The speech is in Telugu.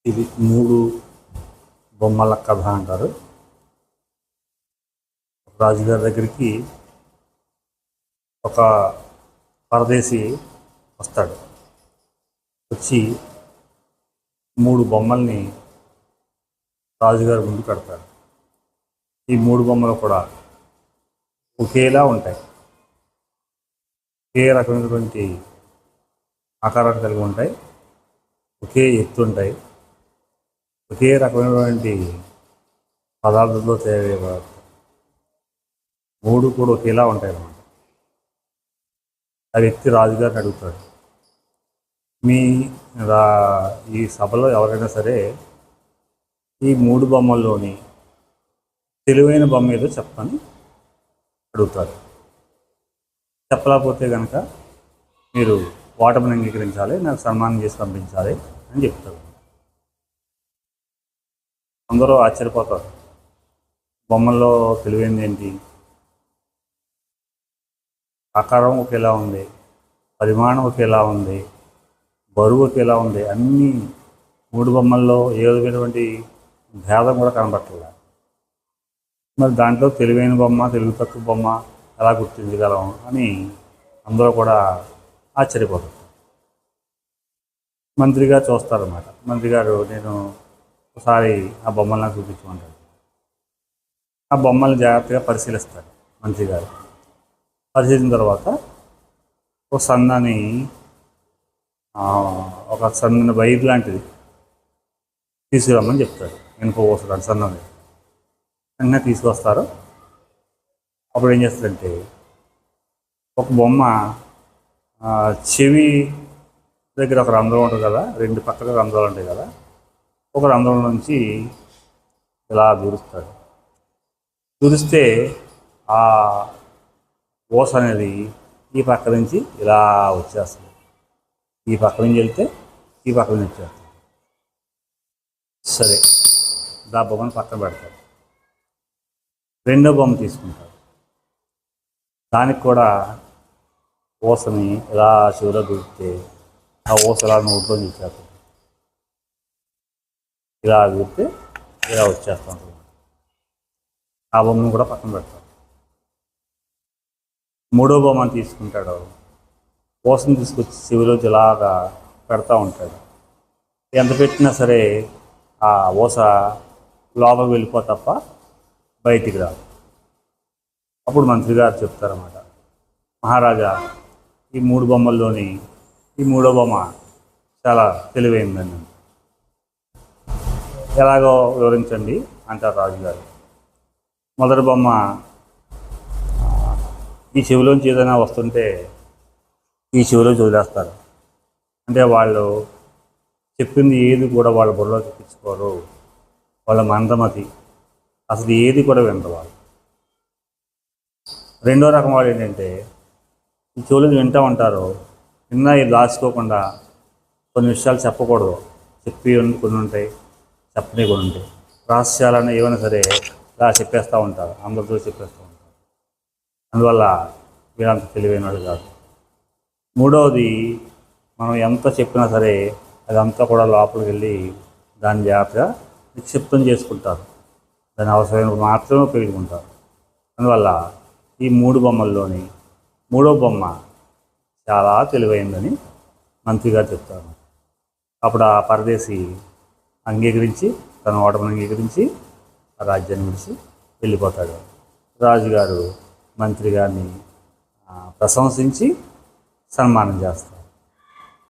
ఇది 3 బొమ్మల కథ అంటారు. రాజుగారి దగ్గరికి ఒక పరదేశి వస్తాడు. వచ్చి 3 బొమ్మల్ని రాజుగారి ముందు పెడతాడు. ఈ 3 బొమ్మలు కూడా ఒకేలా ఉంటాయి. ఒకే రకమైనటువంటి ఆకారాన్ని కలిగి ఉంటాయి. ఒకే ఎత్తు ఉంటాయి. ఒకే రకమైనటువంటి పదార్థంలో తయారయ్యేవారు. 3 కూడా ఒకేలా ఉంటాయి అన్నమాట. ఆ వ్యక్తి రాజుగారిని అడుగుతాడు, ఈ సభలో ఎవరైనా సరే ఈ 3 బొమ్మల్లోని తెలివైన బొమ్మ ఏదో చెప్పని అడుగుతారు. చెప్పలేకపోతే కనుక మీరు ఓటమిని అంగీకరించాలి, నాకు సన్మానం చేసి పంపించాలి అని చెప్తారు. అందరూ ఆశ్చర్యపోతారు. బొమ్మల్లో తెలివైంది ఏంటి? ఆకారం ఒకేలా ఉంది, పరిమాణం ఒకేలా ఉంది, బరువు ఒకేలా ఉంది. అన్నీ 3 బొమ్మల్లో ఏ విధమైనటువంటి భేదం కూడా కనబట్టలేదు. మరి దాంట్లో తెలివైన బొమ్మ, తెలివి తక్కువ బొమ్మ ఎలా గుర్తించగలం అని అందరూ కూడా ఆశ్చర్యపోతారు. మంత్రి గారు చూస్తారన్నమాట. మంత్రి గారు, నేను ఒకసారి ఆ బొమ్మలు నాకు చూపించమంటారు. ఆ బొమ్మల్ని జాగ్రత్తగా పరిశీలిస్తారు మంత్రి గారు. పరిశీలించిన తర్వాత ఒక సన్నని వైర్ లాంటిది తీసుకురమ్మని చెప్తారు. వెనుక పోస్తాడు సన్నది. వెంటనే తీసుకొస్తారు. అప్పుడు ఏం చేస్తారంటే ఒక బొమ్మ చెవి దగ్గర ఒక రంధ్రం ఉంటుంది కదా, 2 పక్కల రంధ్రాలు ఉంటాయి కదా, ఒక రంధ్రం నుంచి ఇలా దూరుస్తాడు. దూరిస్తే ఆ ఓస అనేది ఈ పక్క నుంచి ఇలా వచ్చేస్తుంది. ఈ పక్క నుంచి వెళ్తే ఈ పక్క నుంచి వచ్చేస్తుంది. సరే, దా బొమ్మను పక్కన పెడతారు. రెండో బొమ్మ తీసుకుంటారు. దానికి కూడా ఓసని ఇలా చెవిలో దూరితే ఆ ఓస ఇలా నోట్లో వచ్చేస్తుంది. ఇలా దూరితే ఇలా వచ్చేస్తూ ఉంటుంది. ఆ బొమ్మను కూడా పక్కన పెడతారు. మూడో బొమ్మను తీసుకుంటాడు. ఓసని తీసుకొచ్చి చెవిలోకి ఇలాగా పెడతా ఉంటాడు. ఎంత పెట్టినా సరే ఆ ఓస లోపలికి వెళ్ళిపో తప్ప బయటికి రాదు. అప్పుడు మంత్రి గారు చెప్తారన్నమాట, మహారాజా, ఈ 3 బొమ్మల్లోని ఈ 3వ బొమ్మ చాలా తెలివైందని. ఎలాగో వివరించండి అంటారు రాజుగారు. మొదటి బొమ్మ, ఈ చెవిలోంచి ఏదైనా వస్తుంటే ఈ చెవిలోంచి వదిలేస్తారు. అంటే వాళ్ళు చెప్పింది ఏది కూడా వాళ్ళ బుర్రలో తెప్పించుకోరు. వాళ్ళ మందమతి, అసలు ఏది కూడా వినరు వాళ్ళు. రెండో రకం వాళ్ళు ఏంటంటే ఈ చెవులు వింటూ ఉంటారు. విన్నా ఇది దాచుకోకుండా కొన్ని విషయాలు చెప్పకూడదు. చెప్పి కొన్ని ఉంటాయి, చెప్పని కొన్ని ఉంటాయి. రహస్యాలను ఏమైనా సరే ఇలా చెప్పేస్తూ ఉంటారు, అందరితో చెప్పేస్తూ ఉంటారు. అందువల్ల వీళ్ళంత తెలివైన వాళ్ళు కాదు. మూడవది, మనం ఎంత చెప్పినా సరే అదంతా కూడా లోపలికి వెళ్ళి దాన్ని జాగ్రత్తగా నిక్షిప్తం చేసుకుంటారు. దాని అవసరమైనప్పుడు మాత్రమే ఉపయోగించుకుంటారు. అందువల్ల ఈ 3 బొమ్మల్లోని 3వ బొమ్మ చాలా తెలివైందని మంత్రి గారు చెప్తారు. అప్పుడు ఆ పరదేశి అంగీకరించి, తన ఓటమిని అంగీకరించి ఆ రాజ్యాన్ని విడిచి వెళ్ళిపోతాడు. రాజుగారు మంత్రి గారిని ప్రశంసించి సన్మానం చేస్తారు.